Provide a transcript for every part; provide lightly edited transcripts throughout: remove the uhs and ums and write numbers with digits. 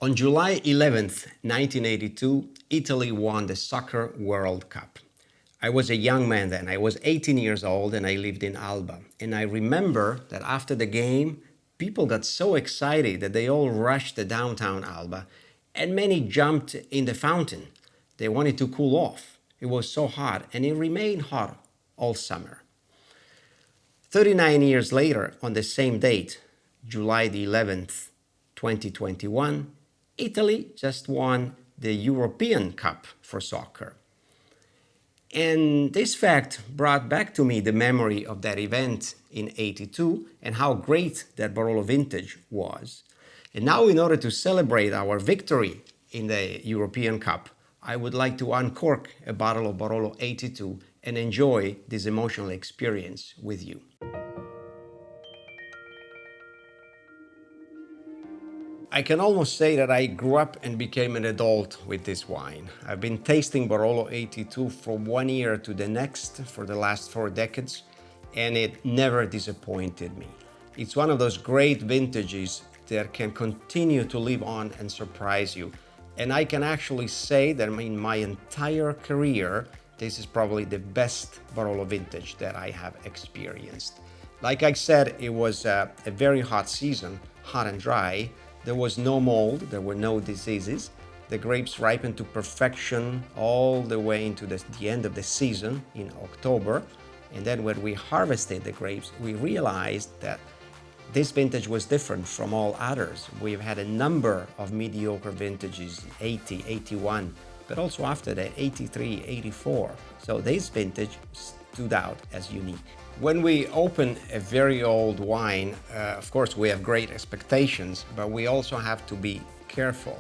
On July 11th, 1982, Italy won the Soccer World Cup. I was a young man then. I was 18 years old and I lived in Alba. And I remember that after the game, people got so excited that they all rushed to downtown Alba and many jumped in the fountain. They wanted to cool off. It was so hot and it remained hot all summer. 39 years later, on the same date, July the 11th, 2021, Italy just won the European Cup for soccer. And this fact brought back to me the memory of that event in '82 and how great that Barolo vintage was. And now, in order to celebrate our victory in the European Cup, I would like to uncork a bottle of Barolo '82 and enjoy this emotional experience with you. I can almost say that I grew up and became an adult with this wine. I've been tasting Barolo '82 from 1 year to the next for the last 4 decades, and it never disappointed me. It's one of those great vintages that can continue to live on and surprise you. And I can actually say that in my entire career, this is probably the best Barolo vintage that I have experienced. Like I said, it was a very hot season, hot and dry. There was no mold, there were no diseases. The grapes ripened to perfection all the way into the end of the season in October. And then when we harvested the grapes, we realized that this vintage was different from all others. We've had a number of mediocre vintages, 80, 81, but also after that, 83, 84. So this vintage stood out as unique. When we open a very old wine, of course, we have great expectations, but we also have to be careful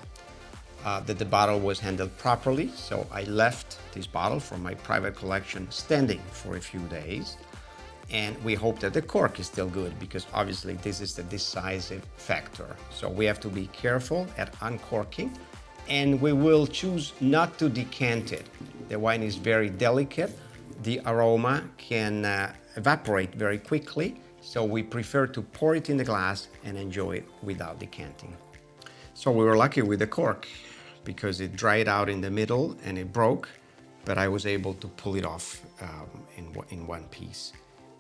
that the bottle was handled properly. So I left this bottle from my private collection standing for a few days. And we hope that the cork is still good because obviously this is the decisive factor. So we have to be careful at uncorking, and we will choose not to decant it. The wine is very delicate. The aroma can evaporate very quickly, so we prefer to pour it in the glass and enjoy it without decanting. So we were lucky with the cork because it dried out in the middle and it broke, but I was able to pull it off in one piece.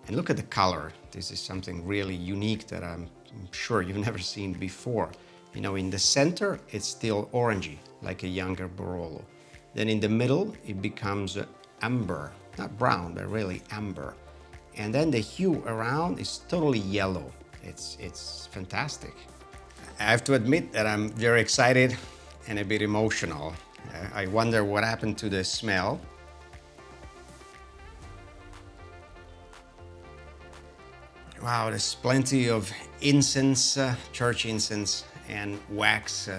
And look at the color. This is something really unique that I'm sure you've never seen before. You know, in the center, it's still orangey, like a younger Barolo. Then in the middle, it becomes amber, not brown, but really amber. And then the hue around is totally yellow. It's fantastic. I have to admit that I'm very excited and a bit emotional. I wonder what happened to the smell. Wow, there's plenty of incense, church incense and wax,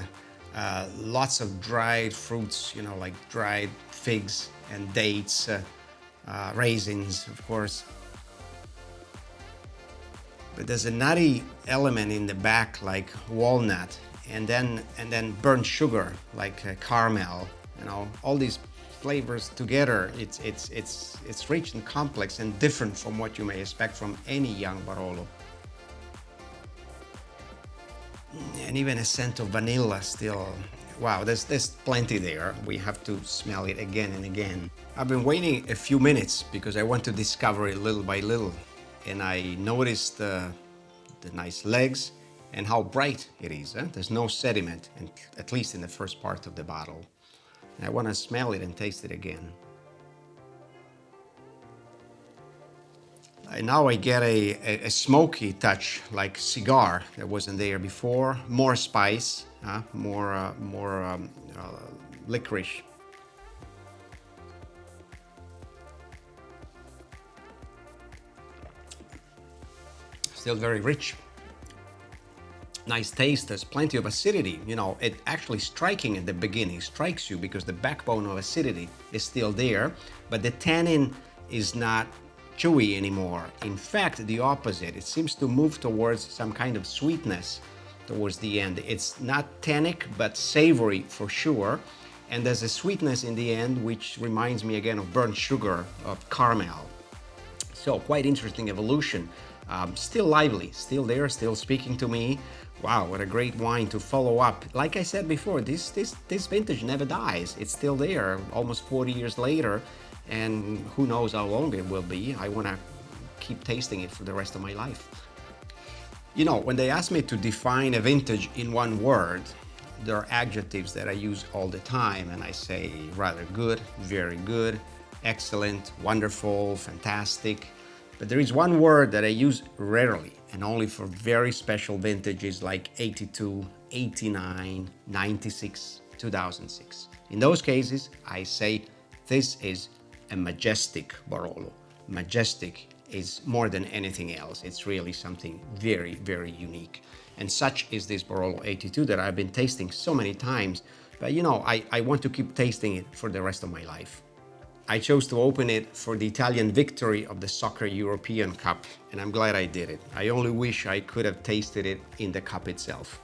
lots of dried fruits, you know, like dried figs and dates, raisins, of course. But there's a nutty element in the back, like walnut, and then burnt sugar, like caramel. You know, all these flavors together. It's rich and complex and different from what you may expect from any young Barolo. And even a scent of vanilla still. Wow, there's plenty there. We have to smell it again and again. I've been waiting a few minutes because I want to discover it little by little. And I noticed the nice legs and how bright it is. There's no sediment, at least in the first part of the bottle. And I want to smell it and taste it again. And now I get a smoky touch, like cigar, that wasn't there before. More spice, more licorice. Still very rich. Nice taste, there's plenty of acidity. You know, it actually striking at the beginning, strikes you because the backbone of acidity is still there, but the tannin is not chewy anymore. In fact, the opposite. It seems to move towards some kind of sweetness towards the end. It's not tannic, but savory for sure. And there's a sweetness in the end, which reminds me again of burnt sugar, of caramel. So quite interesting evolution. Still lively, still there, still speaking to me Wow, what a great wine to follow up. Like I said before, this vintage never dies. It's still there almost 40 years later, and who knows how long it will be. I want to keep tasting it for the rest of my life. You know, when they ask me to define a vintage in one word, there are adjectives that I use all the time, and I say rather good, very good, excellent, wonderful, fantastic. But there is one word that I use rarely and only for very special vintages like 82, 89, 96, 2006. In those cases, I say this is a majestic Barolo. Majestic is more than anything else. It's really something very, very unique. And such is this Barolo 82 that I've been tasting so many times. But you know, I want to keep tasting it for the rest of my life. I chose to open it for the Italian victory of the Soccer European Cup, and I'm glad I did it. I only wish I could have tasted it in the cup itself.